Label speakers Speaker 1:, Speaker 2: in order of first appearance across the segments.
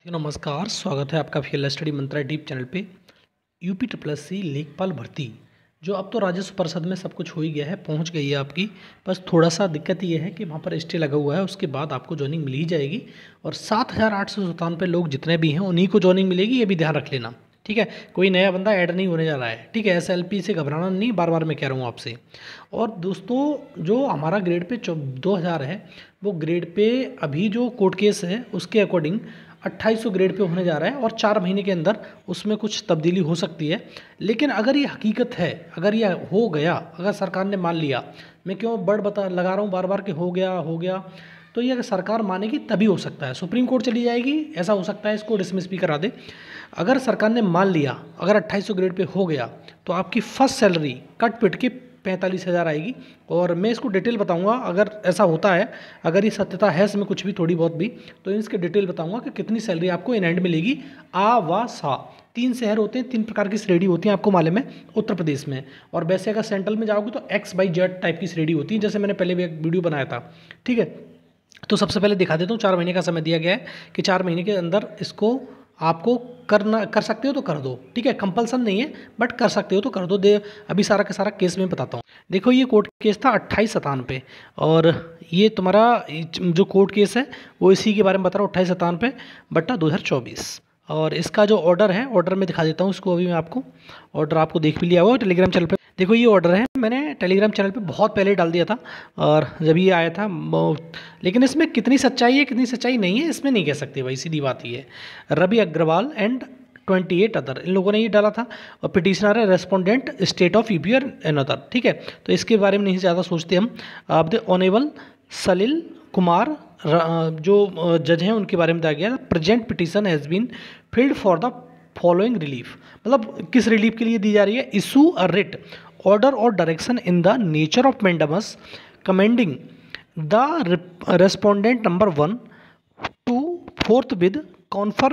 Speaker 1: नमस्कार, स्वागत है आपका फील्ड स्टडी मंत्रा डीप चैनल पे। यूपी ट्रिपल एस सी लेखपाल भर्ती जो अब तो राजस्व परिषद में सब कुछ हो ही गया है, पहुंच गई है आपकी। बस थोड़ा सा दिक्कत ये है कि वहाँ पर स्टे लगा हुआ है, उसके बाद आपको ज्वाइनिंग मिल ही जाएगी। और 7,897 लोग जितने भी हैं उन्हीं को ज्वाइनिंग मिलेगी, ये भी ध्यान रख लेना, ठीक है। कोई नया बंदा ऐड नहीं होने जा रहा है, ठीक है। SLP से घबराना नहीं, बार बार मैं कह रहा हूँ आपसे। और दोस्तों, जो हमारा ग्रेड पे 2000 है, वो ग्रेड पे अभी जो कोर्ट केस है उसके अकॉर्डिंग 2800 ग्रेड पे होने जा रहा है, और 4 महीने के अंदर उसमें कुछ तब्दीली हो सकती है। लेकिन अगर ये हकीकत है, अगर ये हो गया, अगर सरकार ने मान लिया, मैं क्यों वर्ड लगा रहा हूँ बार बार कि हो गया, तो ये अगर सरकार मानेगी तभी हो सकता है। सुप्रीम कोर्ट चली जाएगी, ऐसा हो सकता है इसको डिसमिस भी करा दे। अगर सरकार ने मान लिया, अगर 2800 ग्रेड पे हो गया, तो आपकी फर्स्ट सैलरी कट पिट के 45,000 आएगी। और मैं इसको डिटेल बताऊंगा, अगर ऐसा होता है, अगर ये सत्यता है इसमें कुछ भी थोड़ी बहुत भी, तो इसके डिटेल बताऊंगा कि कितनी सैलरी आपको इन एंड मिलेगी। आ व सा 3 शहर होते हैं, 3 प्रकार की श्रेणी होती है, आपको मालूम है, उत्तर प्रदेश में। और वैसे अगर सेंट्रल में जाओगे तो XYZ टाइप की श्रेणी होती है, जैसे मैंने पहले भी एक वीडियो बनाया था, ठीक है। तो सबसे पहले दिखा देता हूँ, 4 महीने का समय दिया गया है कि 4 महीने के अंदर इसको आपको कर सकते हो तो कर दो, ठीक है। कंपल्सन नहीं है, बट कर सकते हो तो कर दो। अभी सारा का सारा केस में बताता हूँ। देखो, ये कोर्ट केस था 28/7 पे, और ये तुम्हारा जो कोर्ट केस है वो इसी के बारे में बता रहा हूँ, 28/7 पे बट्टा 2024। और इसका जो ऑर्डर है, ऑर्डर में दिखा देता हूँ इसको। अभी मैं आपको ऑर्डर आपको देख भी लिया हुआ टेलीग्राम चैनल पे। देखो, ये ऑर्डर है, मैंने टेलीग्राम चैनल पे बहुत पहले डाल दिया था, और जब ये आया था, लेकिन इसमें कितनी सच्चाई है कितनी सच्चाई नहीं है इसमें नहीं कह सकते भाई, सीधी बात ही है। रवि अग्रवाल एंड 28 अदर, इन लोगों ने ये डाला था। और पिटिशनर है रेस्पोंडेंट स्टेट ऑफ यूपी और अनदर, ठीक है। तो इसके बारे में नहीं ज़्यादा सोचते हम। अब द ऑनेबल सलिल कुमार जो जज हैं उनके बारे में दिया गया, present petition has been filed for the following relief. मतलब किस रिलीफ के लिए दी जा रही है? इशू अ रिट ऑर्डर और direction in the nature of mandamus commanding the respondent number 1 to 4th with confer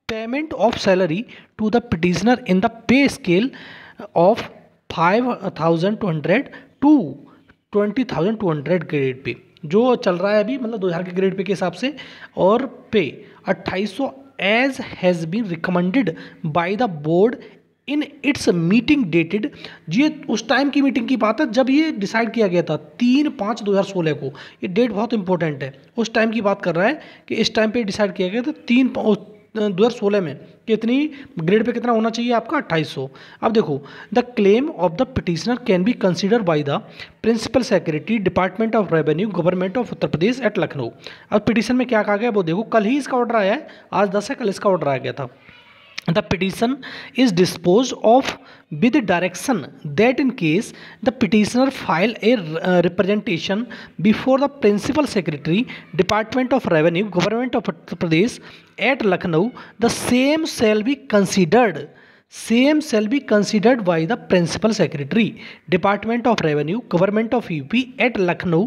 Speaker 1: payment of salary to the petitioner in the pay scale of 5,200 to 20,200 grade pay जो चल रहा है अभी, मतलब 2000 के grade pay के हिसाब से। और pay 2800 as has been recommended by the board in its meeting dated. ये उस टाइम की मीटिंग की बात है जब ये डिसाइड किया गया था, 3/5/2016 को। ये डेट बहुत इंपॉर्टेंट है, उस टाइम की बात कर रहा है कि इस टाइम पे डिसाइड किया गया था 3/2016 में कि इतनी ग्रेड पे कितना होना चाहिए आपका, 2800। अब देखो, the claim of the petitioner can be consider by the principal secretary department of revenue government of Uttar Pradesh at Lucknow. अब पिटिशन में क्या कहा गया वो देखो, कल ही इसका ऑर्डर आया है, आज 10 है, कल इसका ऑर्डर आ गया था। The petition is disposed of with direction that in case the petitioner file a representation before the principal secretary department of revenue government of Uttar Pradesh at Lucknow, the same shall be considered by the principal secretary department of revenue government of UP at Lucknow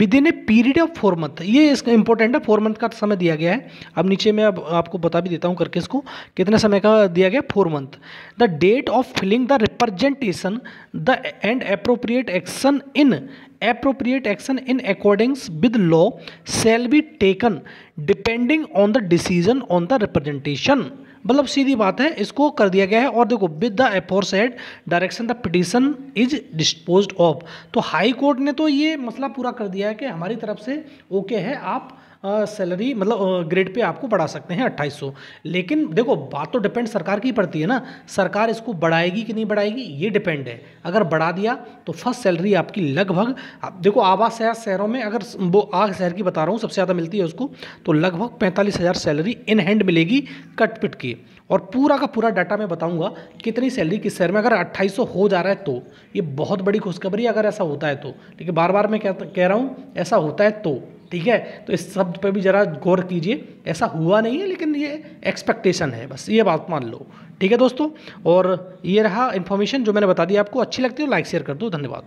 Speaker 1: within a period of 4 month। ये इसका important है, 4 month का समय दिया गया है। अब नीचे मैं अब आपको बता भी देता हूँ करके इसको कितने समय का दिया गया, 4 month. The date of filing the representation the and appropriate action in accordings with law shall be taken depending on the decision on the representation. मतलब सीधी बात है, इसको कर दिया गया है। और देखो, with the aforesaid direction the petition is disposed of. तो हाई कोर्ट ने तो ये मसला पूरा कर दिया है कि हमारी तरफ से ओके है, आप सैलरी मतलब ग्रेड पे आपको बढ़ा सकते हैं 2800। लेकिन देखो, बात तो डिपेंड सरकार की पड़ती है ना, सरकार इसको बढ़ाएगी कि नहीं बढ़ाएगी ये डिपेंड है। अगर बढ़ा दिया तो फर्स्ट सैलरी आपकी लगभग, देखो आवास शहरों में, अगर वो आग शहर की बता रहा हूँ सबसे ज़्यादा मिलती है उसको, तो लगभग 45,000 सैलरी इन हैंड मिलेगी कट पिट की। और पूरा का पूरा डाटा मैं बताऊंगा कितनी सैलरी किस शहर में। अगर 2800 हो जा रहा है तो ये बहुत बड़ी खुशखबरी है, अगर ऐसा होता है तो। लेकिन बार बार मैं कह रहा हूँ ऐसा होता है तो, ठीक है। तो इस शब्द पर भी ज़रा गौर कीजिए, ऐसा हुआ नहीं है लेकिन ये एक्सपेक्टेशन है, बस ये बात मान लो, ठीक है दोस्तों। और ये रहा इन्फॉर्मेशन जो मैंने बता दी आपको। अच्छी लगती हो लाइक शेयर कर दो, धन्यवाद।